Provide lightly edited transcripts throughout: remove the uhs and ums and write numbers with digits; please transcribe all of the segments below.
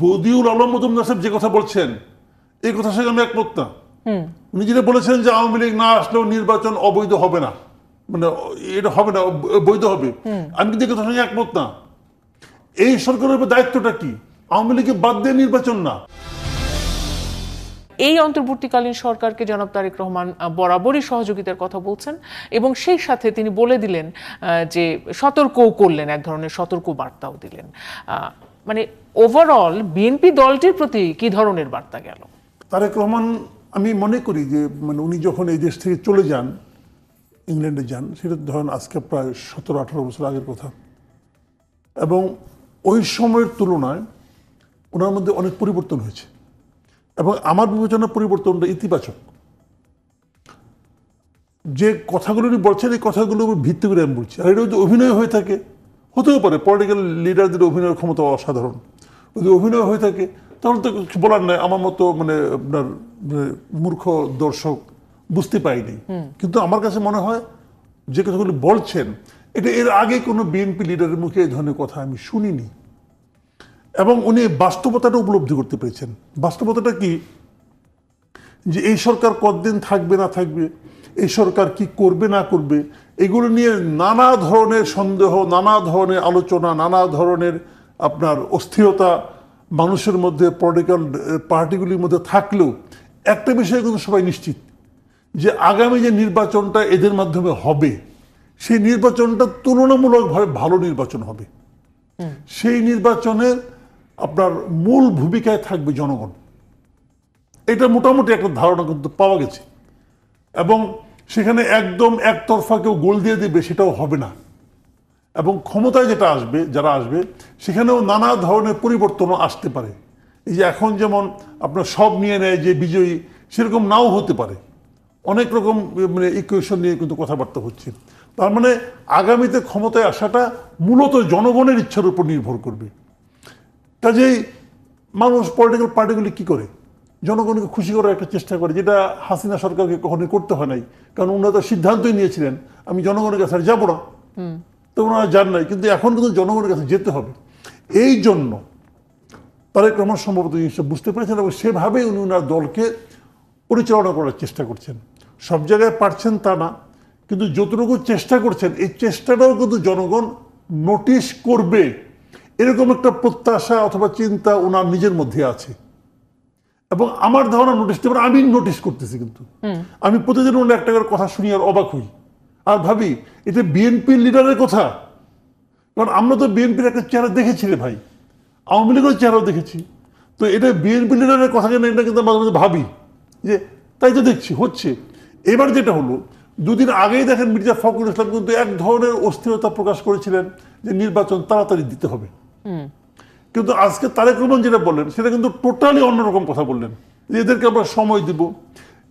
বদিউল আলম মজুমদার সাহেব যে কথা বলছেন এই কথার সঙ্গে আমি একমত না। উনি যেটা বলেছেন যে আওয়ামী লীগ না আসলেও নির্বাচন অবৈধ হবে না, মানে এটা হবে না, বৈধ হবে, আমি কিন্তু এই কথার সঙ্গে একমত না। এই সরকারের উপর দায়িত্বটা কি? আওয়ামী লীগকে বাদ দিয়ে নির্বাচন না। এই অন্তর্বর্তীকালীন সরকারকে জনাব তারেক রহমান বরাবরই সহযোগিতার কথা বলছেন এবং সেই সাথে তিনি বলে দিলেন যে সতর্কও করলেন, এক ধরনের সতর্ক বার্তাও দিলেন। মানে ওভারঅল বিএনপি দলটির প্রতি কি ধরনের বার্তা গেল? তারেক রহমান, আমি মনে করি যে মানে উনি যখন এই দেশ থেকে চলে যান, ইংল্যান্ডে যান, সেটা ধরেন আজকে প্রায় 17-18 বছর আগের কথা, এবং ওই সময়ের তুলনায় ওনার মধ্যে অনেক পরিবর্তন হয়েছে এবং আমার বিবেচনার পরিবর্তনটা ইতিবাচক। যে কথাগুলো উনি বলছেন এই কথাগুলো ভিত্তি করে আমি বলছি। আর এটা যদি অভিনয় হয়ে থাকে, হতেও পারে, পলিটিক্যাল লিডারদের অভিনয়ের ক্ষমতা অসাধারণ, যদি অভিনয় হয়ে থাকে তাহলে তো কিছু বলার নাই। আমার মতো মানে আপনার মূর্খ দর্শক বুঝতে পাইনি, কিন্তু আমার কাছে মনে হয় যে কথাগুলো বলছেন এটা এর আগে কোনো বিএনপি লিডারের মুখে এই ধরনের কথা আমি শুনিনি, এবং উনি বাস্তবতাটা উপলব্ধি করতে পেরেছেন। বাস্তবতাটা কি, যে এই সরকার কতদিন থাকবে না থাকবে, এই সরকার কি করবে না করবে, এগুলো নিয়ে নানা ধরনের সন্দেহ, নানা ধরনের আলোচনা, নানা ধরনের আপনার অস্থিরতা মানুষের মধ্যে, পলিটিক্যাল পার্টিগুলির মধ্যে থাকলেও একটা বিষয়ে কিন্তু সবাই নিশ্চিত যে আগামী যে নির্বাচনটা এদের মাধ্যমে হবে সেই নির্বাচনটা তুলনামূলকভাবে ভালো নির্বাচন হবে। সেই নির্বাচনের আপনার মূল ভূমিকায় থাকবে জনগণ, এটা মোটামুটি একটা ধারণা কিন্তু পাওয়া গেছে, এবং সেখানে একদম একতরফা কেউ গোল দিয়ে দেবে সেটাও হবে না, এবং ক্ষমতায় যেটা আসবে, যারা আসবে সেখানেও নানা ধরনের পরিবর্তনও আসতে পারে। এই যে এখন যেমন আপনার সব নিয়ে নেয় যে বিজয়ী, সেরকম নাও হতে পারে, অনেক রকম মানে ইকুয়েশন নিয়ে কিন্তু কথাবার্তা হচ্ছে। তার মানে আগামীতে ক্ষমতায় আসাটা মূলত জনগণের ইচ্ছার উপর নির্ভর করবে। কাজেই মানুষ, পলিটিক্যাল পার্টিগুলি কি করে জনগণকে খুশি করার একটা চেষ্টা করে, যেটা হাসিনা সরকারকে কখনোই করতে হয় নাই, কারণ ওনারা তো সিদ্ধান্তই নিয়েছিলেন আমি জনগণের কাছে আর যাবো না, তো ওনারা যান নাই। কিন্তু এখন কিন্তু জনগণের কাছে যেতে হবে। এই জন্য তারেক রহমান সম্ভবত জিনিসটা বুঝতে পেরেছেন এবং সেভাবেই উনি ওনার দলকে পরিচালনা করার চেষ্টা করছেন। সব জায়গায় পারছেন তা না, কিন্তু যতটুকু চেষ্টা করছেন এই চেষ্টাটাও কিন্তু জনগণ নোটিশ করবে, এরকম একটা প্রত্যাশা অথবা চিন্তা ওনার নিজের মধ্যে আছে। এবং আমার ধারণা নোটিশ দেবেন, আমি নোটিশ করতেছি, কিন্তু আমি প্রতিদিন ওনার একটা করে কথা শুনি আর অবাক হই আর ভাবি এটা বিএনপির লিডারের কথা। কারণ আমরা তো বিএনপির একটা চেহারা দেখেছি রে ভাই, আওয়ামী লীগের চেহারাও দেখেছি, তো এটা বিএনপি লিডারের কথা কেন, এটা কিন্তু মাঝে মাঝে ভাবি যে তাই তো দেখছি হচ্ছে। এবার যেটা হলো, দুদিন আগেই দেখেন মির্জা ফখরুল ইসলাম কিন্তু এক ধরনের অস্থিরতা প্রকাশ করেছিলেন যে নির্বাচন তাড়াতাড়ি দিতে হবে, কিন্তু আজকে তারেক রহমান যেটা বললেন সেটা কিন্তু টোটালি অন্যরকম কথা বললেন, যে এদেরকে আমরা সময় দিব,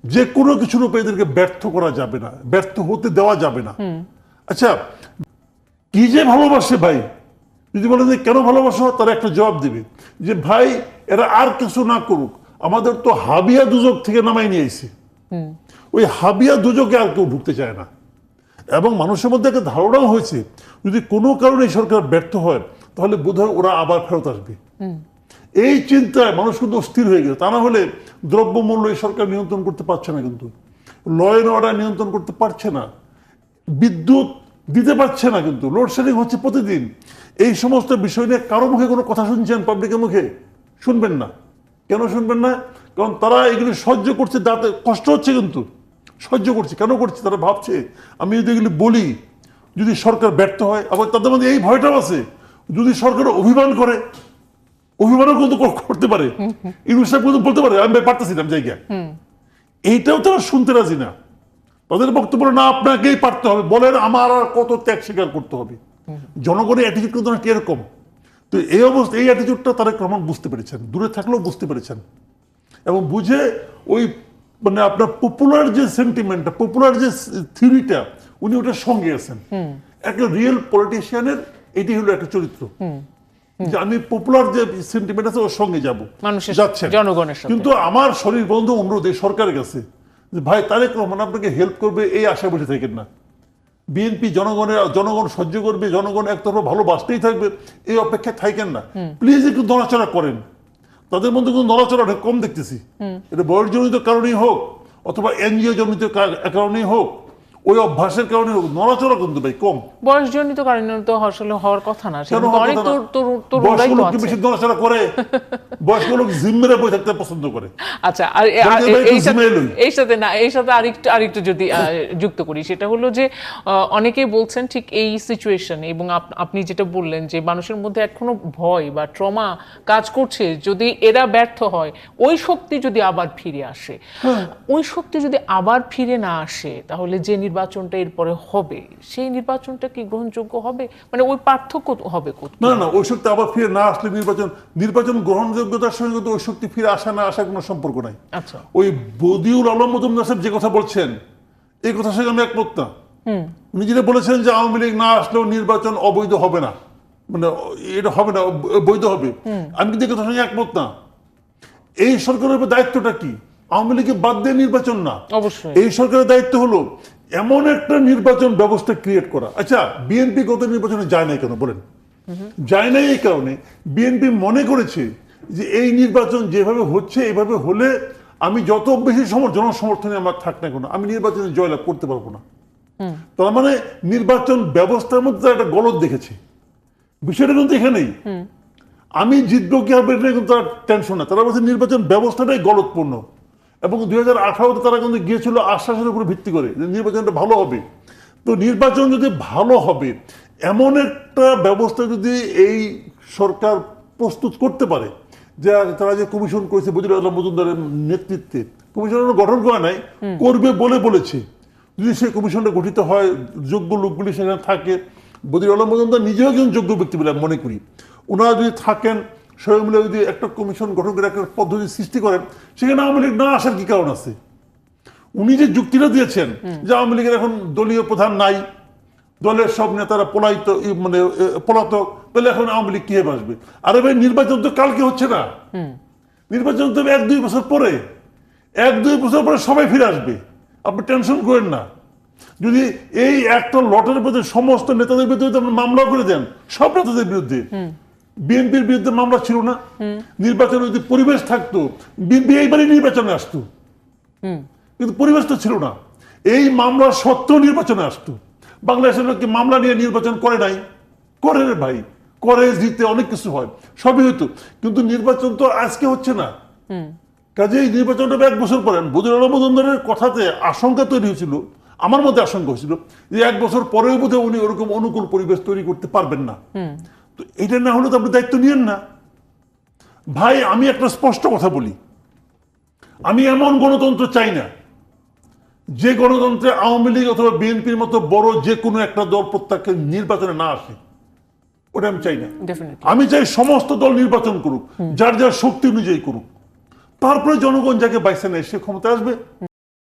যে কোনো কিছুর উপরে এদেরকে ব্যর্থ করা যাবে না, ব্যর্থ হতে দেওয়া যাবে না। আচ্ছা, কি যে ভালোবাসে ভাই, যদি বলেন যে কেন ভালোবাসো, তারা একটা জবাব দিবে যে ভাই এরা আর কিছু না করুক, আমাদের তো হাবিয়া দুজক থেকে নামাই নিয়ে এসে, ওই হাবিয়া দুজকে আর কেউ ঢুকতে চায় না। এবং মানুষের মধ্যে একটা ধারণাও হয়েছে যদি কোনো কারণে এই সরকার ব্যর্থ হয় তাহলে বোধহয় ওরা আবার ফেরত আসবে। এই চিন্তায় মানুষ কিন্তু অস্থির হয়ে গেছে। তা না হলে দ্রব্যমূল্য এই সরকার নিয়ন্ত্রণ করতে পারছে না, কিন্তু ল অ্যান্ড অর্ডার নিয়ন্ত্রণ করতে পারছে না, বিদ্যুৎ দিতে পারছে না, কিন্তু লোডশেডিং হচ্ছে প্রতিদিন। এই সমস্ত বিষয় নিয়ে কারো মুখে কোনো কথা শুনছেন? পাবলিকের মুখে শুনবেন না। কেন শুনবেন না? কারণ তারা এগুলি সহ্য করছে, দাঁতে কষ্ট হচ্ছে, কিন্তু সহ্য করছে। কেন করছে? তারা ভাবছে আমি যদি এগুলি বলি, যদি সরকার ব্যর্থ হয়, আবার তাদের মধ্যে এই ভয়টাও আছে যদি সরকার অভিমান করে, অভিমানও কিন্তু করতে পারে, ইউনুস সাহেব কিন্তু বলতে পারে আমি পারতেছি না জায়গায়, এইটাও তারা শুনতে রাজি না। তাদের বক্তব্য না আপনাকেই পারতে হবে, বলেন আমার আর কত ত্যাগ স্বীকার করতে হবে। জনগণের অ্যাটিটিউড কিন্তু অনেক এরকম। তো এই অবস্থা, এই অ্যাটিটিউডটা তারেক রহমান বুঝতে পেরেছেন, দূরে থাকলেও বুঝতে পেরেছেন, এবং বুঝে ওই মানে আপনার পপুলার যে সেন্টিমেন্টটা, পপুলার যে থিওরিটা, উনি ওটার সঙ্গে আছেন। একটা রিয়েল পলিটিশিয়ানের এটি হলো একটা চরিত্র, যে আমি পপুলার যে সেন্টিমেন্ট আছে ওর সঙ্গে যাবো, যাচ্ছেন জনগণের সাথে। কিন্তু আমার শরীর বন্ধু অনুরোধ এই সরকারের কাছে যে ভাই তারেক রহমান আপনাকে হেল্প করবে এই আশা বসে থাকেন না। বিএনপি জনগণ সহ্য করবে, জনগণ একতরফা ভালোবাসতেই থাকবে এই অপেক্ষায় থাকেন না। প্লিজ একটু নড়াচড়া করেন, তাদের মধ্যে কোনো নড়াচড়া কম দেখতেছি। এটা বয়সজনিত কারণেই হোক অথবা এনজিও জনিত কারণেই হোক, ওই অভ্যাসের কারণে হোক, নড়াচড়া কিন্তু ভাই কম। বয়সজনিত কারণে তো আসলে হওয়ার কথা না, কেন সেটা অনেক তরুণরাই তো আছে। বেশি নড়াচড়া করে, বয়স্ক লোক জিম্মেরে বই থাকতে পছন্দ করে। আচ্ছা, আর এই সাথে আরেকটু যদি যুক্ত করি, সেটা হলো যে অনেকেই বলছেন ঠিক এই সিচুয়েশন, এবং আপনি যেটা বললেন যে মানুষের মধ্যে এখনো ভয় বা ট্রমা কাজ করছে, যদি এরা ব্যর্থ হয়, ওই শক্তি যদি আবার ফিরে আসে, ওই শক্তি যদি আবার ফিরে না আসে, তাহলে যে নির্বাচনটা এরপরে হবে সেই নির্বাচনটা কি গ্রহণযোগ্য হবে? মানে ওই পার্থক্য হবে কোথায়? না, ওই শক্তি আবার ফিরে না আসলে নির্বাচন গ্রহণযোগ্যতার সঙ্গে কিন্তু ওই শক্তি ফিরে আসা না আসার কোনো সম্পর্ক নাই। আচ্ছা, ওই বদিউল আলম মজুমদার সাহেব যে কথা বলছেন, এই কথার সঙ্গে আমি একমত না। উনি যেটা বলেছেন যে আওয়ামী লীগ না আসলেও নির্বাচন অবৈধ হবে না, মানে এটা হবে না, বৈধ হবে, আমি কিন্তু এই কথার সঙ্গে একমত না। এই সরকারের উপর দায়িত্বটা কি? আওয়ামী লীগকে বাদ দিয়ে নির্বাচন না, অবশ্যই এই সরকারের দায়িত্ব হলো এমন একটা নির্বাচন ব্যবস্থা ক্রিয়েট করা। আচ্ছা, বিএনপি গত নির্বাচনে যায় নাই কেন বলেন? যায় নাই এই কারণে বিএনপি মনে করেছে যে এই নির্বাচন যেভাবে হচ্ছে, এভাবে হলে আমি যত বেশি জনসমর্থনে আমার থাক না কেন, আমি নির্বাচনে জয়লাভ করতে পারবো না। তার মানে নির্বাচন ব্যবস্থার মধ্যে তারা একটা গলদ দেখেছে। বিষয়টা কিন্তু এখানেই, আমি জিতবো কি হবে এটা কিন্তু তার টেনশন না, তারা বলছে নির্বাচন ব্যবস্থাটাই গলদপূর্ণ। এবং 2018-তে তারা কিন্তু গিয়েছিল আশ্বাসের উপর ভিত্তি করে যে নির্বাচনটা ভালো হবে। তো নির্বাচন যদি ভালো হবে, এমন একটা ব্যবস্থা যদি এই সরকার প্রস্তুত করতে পারে, যে তারা যে কমিশন করেছে বদিউল আলম মজুমদারের নেতৃত্বে, কমিশন গঠন করা নাই, করবে বলেছে, যদি সেই কমিশনটা গঠিত হয়, যোগ্য লোকগুলি সেখানে থাকে, বদিউল আলম মজুমদার নিজেও একজন যোগ্য ব্যক্তি বলে আমি মনে করি, ওনারা যদি থাকেন, সবাই মিলে যদি একটা কমিশন গঠন করে একটা পদ্ধতি সৃষ্টি করেন, সেখানে আওয়ামী লীগ না আসার কি কারণ আছে? উনি যে যুক্তিটা দিয়েছেন যে আওয়ামী লীগের এখন দলীয় প্রধান নাই, দলের সব নেতারা পলাতক, তাহলে এখন আওয়ামী লীগ কিভাবে আসবে? আরে ভাই, নির্বাচন তো কালকে হচ্ছে না, নির্বাচন তো 1-2 বছর পরে, 1-2 বছর পরে সবাই ফিরে আসবে, আপনি টেনশন করেন না। যদি এই একটা লটের মধ্যে সমস্ত নেতাদের বিরুদ্ধে আপনি মামলা করে দেন, সব নেতাদের বিরুদ্ধে, বিএনপির বিরুদ্ধে মামলা ছিল না, নির্বাচনের যদি পরিবেশ থাকতো বিএনপি এইবারই নির্বাচনে আসতো, কিন্তু পরিবেশ তো ছিল না। এই মামলা সত্ত্বেও নির্বাচনে আসতো। বাংলাদেশের লোক কি মামলা নিয়ে নির্বাচন করে নাই? করে রে ভাই, করে, জিতে অনেক কিছু হয়, সবই হইতো, কিন্তু নির্বাচন তো আজকে হচ্ছে না। কাজে এই নির্বাচনটা 1 বছর পরে, বদিউল আলম মজুমদারের কথাতে আশঙ্কা তৈরি হয়েছিল, আমার মধ্যে আশঙ্কা হয়েছিল যে 1 বছর পরেও বোধহয় উনি ওরকম অনুকূল পরিবেশ তৈরি করতে পারবেন না। তো এটা না হলে তো আপনি দায়িত্ব নিয়েন না ভাই। আমি একটা স্পষ্ট কথা বলি, আমি এমন গণতন্ত্র চাই না যে গণতন্ত্রে আওয়ামী লীগ অথবা বিএনপির মতো বড় যে কোনো একটা দল প্রত্যেককে নির্বাচনে না আসে, ওটা আমি চাই না। আমি চাই সমস্ত দল নির্বাচন করুক, যার যার শক্তি অনুযায়ী করুক, তারপরে জনগণ যাকে বাইসে নেয় সে ক্ষমতা আসবে।